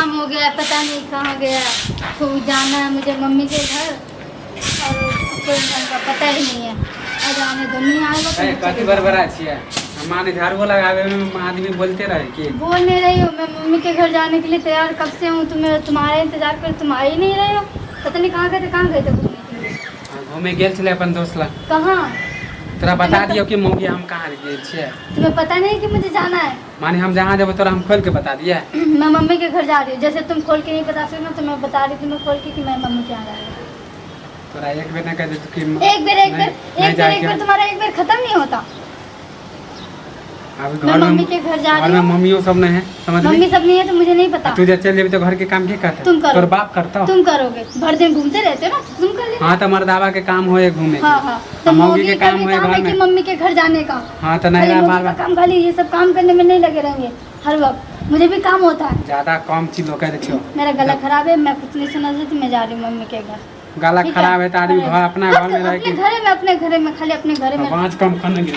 शाम हो गया, पता नहीं कहाँ गया। तो जाना है मुझे मम्मी के घर और कोई ढंग का पता ही नहीं है। आज आने दो, नहीं आएगा तो कथी बरबरा छिए माने झाड़ू लगावे में आदमी बोलते रहे कि बोल नहीं रही हो। मैं मम्मी के घर जाने के लिए तैयार कब से हूँ, तुम्हारे इंतजार कर, तुम आ ही नहीं रहे हो। पता नहीं कहाँ गए थे घूमने के लिए। घूमे गेल छले अपन दोस्त ला। कहाँ? तोरा बता दियो कि मौगी हम कहाँ गेल छिए। तुम्हें पता नहीं कि मुझे जाना है? माने हम जहाँ जब तोरा हम खोल के बता दिए। मैं मम्मी के घर जा रही हूँ। जैसे तुम खोल के नहीं बता सकते तो मैं बता रही थी मैं खोल के कि मैं मम्मी के यहाँ जा रही हूँ। तोरा एक बेर ना कह दे कि एक बेर तुम्हारा एक बेर खत्म नहीं होता। अब मैं मम्मी के घर जा रही हूँ। मम्मियों सब नहीं है, समझ मम्मी सब नहीं है तो मुझे नहीं पता। तू जब चल जेबी तो घर के काम के करता? तुम करो। तोर बाप करता? तुम करोगे, भर दिन घूमते रहते हो ना, तुम कर लेना। हाँ तो मर्दावा के काम होए घूमे। हाँ तो मौगी के काम होए घर में। कि मम्मी के घर जाने का। हाँ तो नहीं बार बार काम खाली ये सब काम करने में नहीं लगे रहेंगे हर वक्त। मुझे भी काम होता है। ज्यादा कम चीज कह देखियो। मेरा गला खराब है, मैं कुछ नहीं सुना सकती, मैं जा रही हूँ मम्मी के घर। गला खराब है तो आदमी घर अपना घर में रह के अपने घर में खाली अपने घर में पांच कम करने के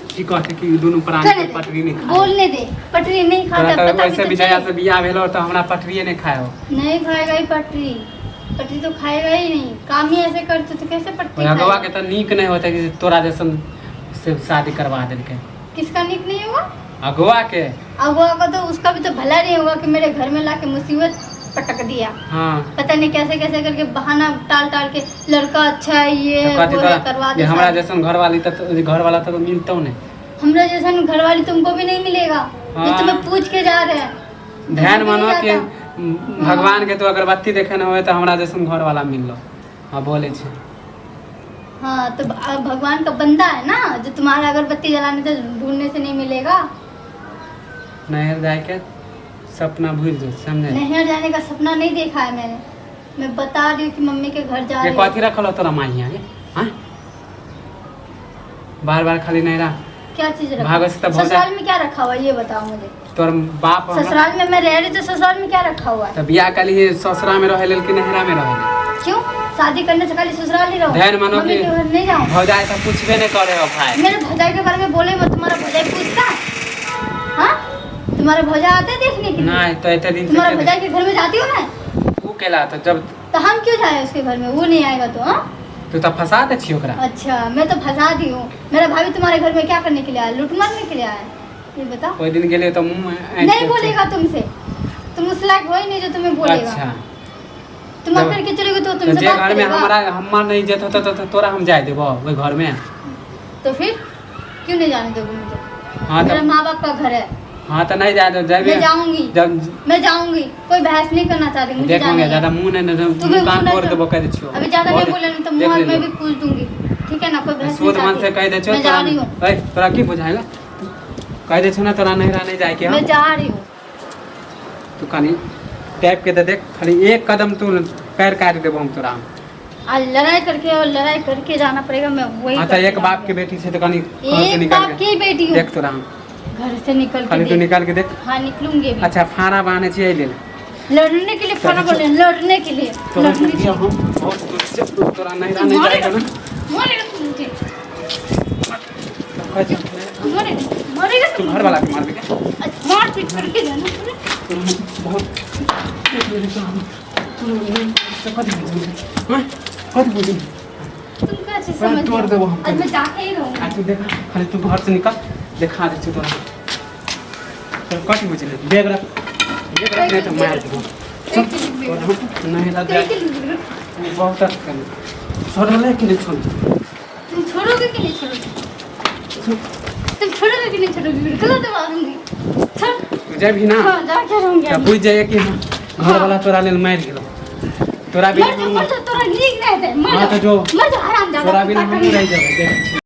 की कहते कि दोनों प्राण के पटरी नहीं खाए। बोलने दे, पटरी नहीं खाता। तो वैसे भी जया से बियाह भेलो तो हमरा पटरी नहीं खाए हो। नहीं खाएगा ही पटरी, पटरी तो खाएगा ही नहीं। काम ही ऐसे करते तो कैसे पटरी खाएगा? अगवा के तो नीक नहीं होता कि तोरा जैसन से शादी करवा देलके। किसका नीक नहीं होगा? अगवा के। अगवा का तो उसका भी तो भला नहीं होगा कि मेरे घर में लाके मुसीबत पटक दिया। हाँ पता नहीं कैसे कैसे करके बहाना टाल टाल के लड़का अच्छा है ये वो है, करवा दे। हमरा जैसन घर वाला तो मिलता नहीं। हमरा जैसन घर वाली तुमको भी नहीं मिलेगा। हाँ। ये तुम्हें पूछ के जा रहे हैं। ध्यान मानो कि भगवान के तो अगरबत्ती देखे न होए तो हमरा जैसन घर वाला मिल लो। हाँ बोले छे। हाँ तो भगवान का बंदा है ना जो तुम्हारा अगरबत्ती जलाने से ढूंढने से नहीं मिलेगा। नहर जाए के सपना भूल जो समझे। नहर जाने का सपना नहीं देखा है मैंने। मैं बता रही हूँ कि मम्मी के घर जा रही हूँ। कथी रखल हो तोरा माई यहाँ? हाँ बार बार खाली नहीं रहा। क्या चीज रखा? भागस तो ससुराल में क्या रखा हुआ है ये बताओ मुझे। तोर बाप ससुराल में मैं रह रही तो ससुराल में क्या रखा हुआ है? तो बियाह के लिए ससुरा में रहे कि नहरा में रहे? क्यों? शादी करने से खाली ससुराल ही रहो? ध्यान मानो मम्मी कि के घर नहीं जाओ। भौजाई तो पूछबे नहीं करे हो भाई। मेरे भौजाई के बारे में बोले मत। तुम्हारा भौजाई पूछता है? हाँ तुम्हारे भौजा आते हैं देखने के लिए? नहीं तो इतने दिन तुम्हारे भौजाई के घर में जाती हो ना? वो केला तो जब तो हम क्यों जाए उसके घर में? वो नहीं आएगा तो? हाँ तू तो फंसा दे छी ओकरा। अच्छा मैं तो फंसा दी हूँ। मेरा भाभी तुम्हारे घर में क्या करने के लिए आया? लूट मारने के लिए आया? ये बताओ। कोई दिन गेले तो मुंह में नहीं बोलेगा तुमसे। तुम उस लायक हो ही नहीं जो तुम्हें बोलेगा। अच्छा तुम अगर के चलोगे तो तुमसे जे बात घर में करेगा। हमारा नहीं जेत होता तो तोरा हम जाए देबो वही घर में। तो फिर क्यों नहीं जाने दोगे मुझे? हाँ मेरा तो माँ बाप का घर है। हाँ तो नहीं जाए दो मैं जाऊंगी। जब मैं जाऊंगी। कोई बहस नहीं करना चाहती। मुझे जाना देखोगे है। ज्यादा मुंह नहीं तुम्हें मुंह कान मुंह तोड़ नहीं देबो कह दे छियो। अभी ज्यादा नहीं बोले तो मुंह हाथ में भी पूछ दूंगी। ठीक है ना? कोई बहस सोच नहीं मन से कह दे चाहती। छियो मैं जा रही हूँ। तोरा की बुझाएगा? कह दे छियो ना तोरा नहीं जाए के। मैं जा रही हूँ। तू खाली टैप के दे देख, खाली एक कदम तू पैर काट देबो हम तोरा। आज लड़ाई करके जाना पड़ेगा। मैं वही हाँ तो एक बाप के बेटी से तो कहीं एक बाप की बेटी हूँ। देख तोरा घर से निकल खाली के तू देख। निकाल के देख। हाँ निकलूंगी भी। अच्छा फाना बाने चाहिए ले लड़ने के लिए खाना बोले लड़ने के लिए। तोरा लड़ने के लिए। हम बहुत दूर से तोरा नहीं जाएगा ना। मारेगा तू मुझे। तू मारेगा तू। घर वाला के मार दे क्या? अच्छा, मार पीट करके जाना बहुत कथी बुझी तुम कैसे समझ तोड़ देबो हम। आज मैं जाके ही रहूंगी। आज तू देखा खाली तू घर से निकल दिखा दे तोरा तो कथी बुझी ले बैग रख नहीं तो मार देबो। नहीं लग जाए बहुत कर छोड़ले कि नहीं छोड़? तुम छोड़ोगे कि नहीं छोड़ोगे? तुम छोड़ोगे कि नहीं छोड़ोगे? गला दबा दूंगी। छोड़। तुझे भी ना हाँ जाके रहूंगी। तब बुझ जाए कि हाँ घर वाला तोरा लेल मार गेलो। तोरा भी मर जा तोरा नीक रहते। हाँ तो जो मर जा हरामजादा। तोरा भी ना हम रह जाए।